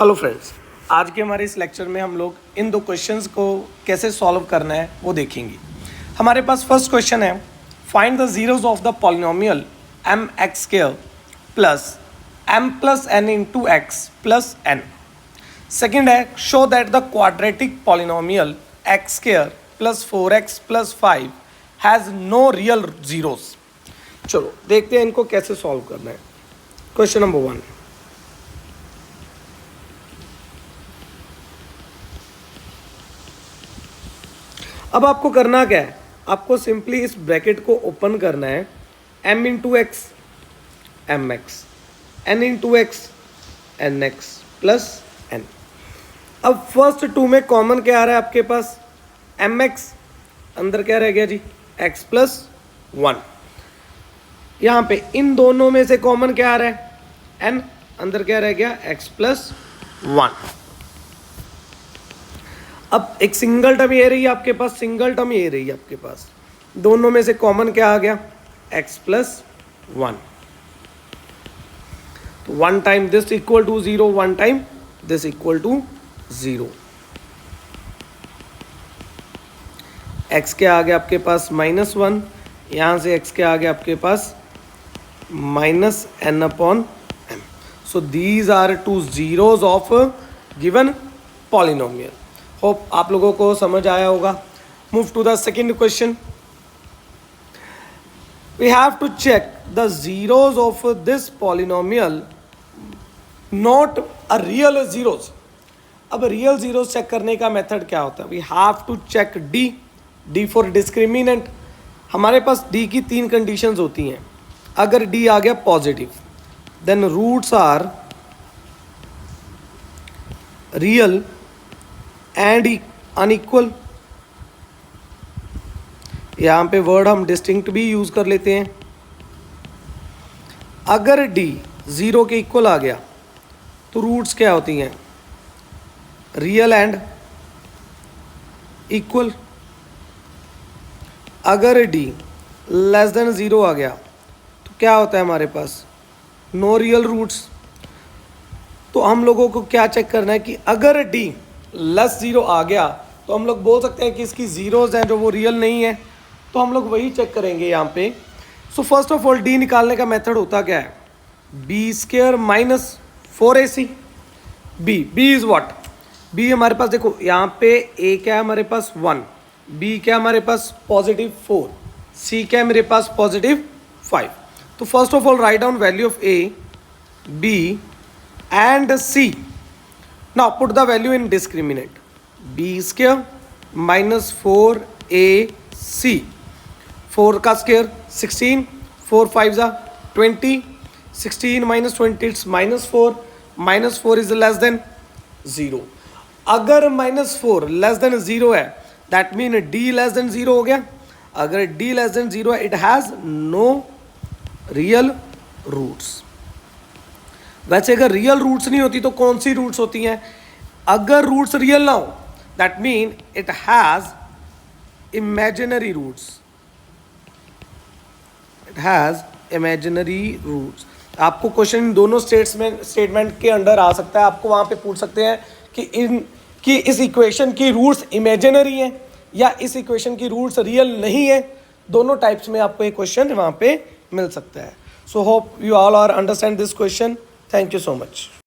Hello friends, आज के हमारे इस लेक्चर में हम लोग इन दो क्वेश्चंस को कैसे सॉल्व करना है वो देखेंगे। हमारे पास फर्स्ट क्वेश्चन है, find the zeros of the polynomial M X square plus M plus N into X plus N. Second है, show that the quadratic polynomial X square plus 4x plus 5 has no real zeros. चलो देखते हैं इनको कैसे solve करना है। Question number 1, अब आपको करना क्या है, आपको सिंपली इस ब्रैकेट को ओपन करना है, m into X M X, n into X N X plus N. अब फर्स्ट टू में कॉमन क्या आ रहा है आपके पास, एम एक्स, अंदर क्या रह गया जी x प्लस 1। यहाँ पे इन दोनों में से कॉमन क्या आ रहा है, n, अंदर क्या रह गया x प्लस 1। अब एक सिंगल टर्म ये रही है आपके पास, सिंगल टर्म ये रही है आपके पास, दोनों में से कॉमन क्या आ गया, x प्लस 1। तो 1 time this equal to 0, 1 time this equal to 0। x क्या आ गया आपके पास -1, यहाँ से x क्या आ गया आपके पास minus n upon m। So these are two zeros of given polynomial. Hope आप लोगों को समझ आया होगा। Move to the second question. We have to check the zeros of this polynomial not a real zeros. अब real zeros check करने का method क्या होता है, we have to check D for discriminant. हमारे पास डी की 3 कंडीशंस होती हैं। अगर डी आ गया positive, then roots are real and unequal. यहाँ पे वर्ड हम डिस्टिंक्ट भी यूज कर लेते हैं। अगर डी 0 के इक्वल आ गया तो रूट्स क्या होती हैं, रियल एंड इक्वल। अगर डी लेस देन 0 आ गया तो क्या होता है हमारे पास, नो रियल रूट्स। तो हम लोगों को क्या चेक करना है कि अगर डी लेस 0 आ गया तो हम लोग बोल सकते हैं कि इसकी जीरोज हैं जो वो रियल नहीं है, तो हम लोग वही चेक करेंगे यहाँ पे। So first of all D निकालने का मेथड होता क्या है, B square minus 4ac। B is what, B हमारे पास देखो यहाँ पे ए क्या है हमारे पास 1, बी क्या है हमारे पास पॉजिटिव 4, सी क्या है मेरे पास पॉजिटिव 5। तो first of all write down value of A, B and C. Now put the value in discriminant, b square minus 4ac, 4 का स्क्वायर 16, 4 5 जा 20, 16 minus 20 it's -4, -4 is less than 0। अगर -4 लेस देन 0 है that mean d less than 0 हो गया। अगर d less than 0 है it has no real roots. वैसे अगर रियल रूट्स नहीं होती तो कौन सी रूट्स होती हैं, अगर रूट्स रियल ना हो that mean it has imaginary roots, it has imaginary roots. आपको क्वेश्चन दोनों स्टेटमेंट के अंडर आ सकता है। आपको वहां पे पूछ सकते हैं कि इस इक्वेशन की रूट्स इमेजिनरी हैं या इस इक्वेशन की रूट्स रियल नहीं है। दोनों टाइप्स में आपको एक क्वेश्चन वहां पे मिल सकता है। So hope you all are understand this question. Thank you so much.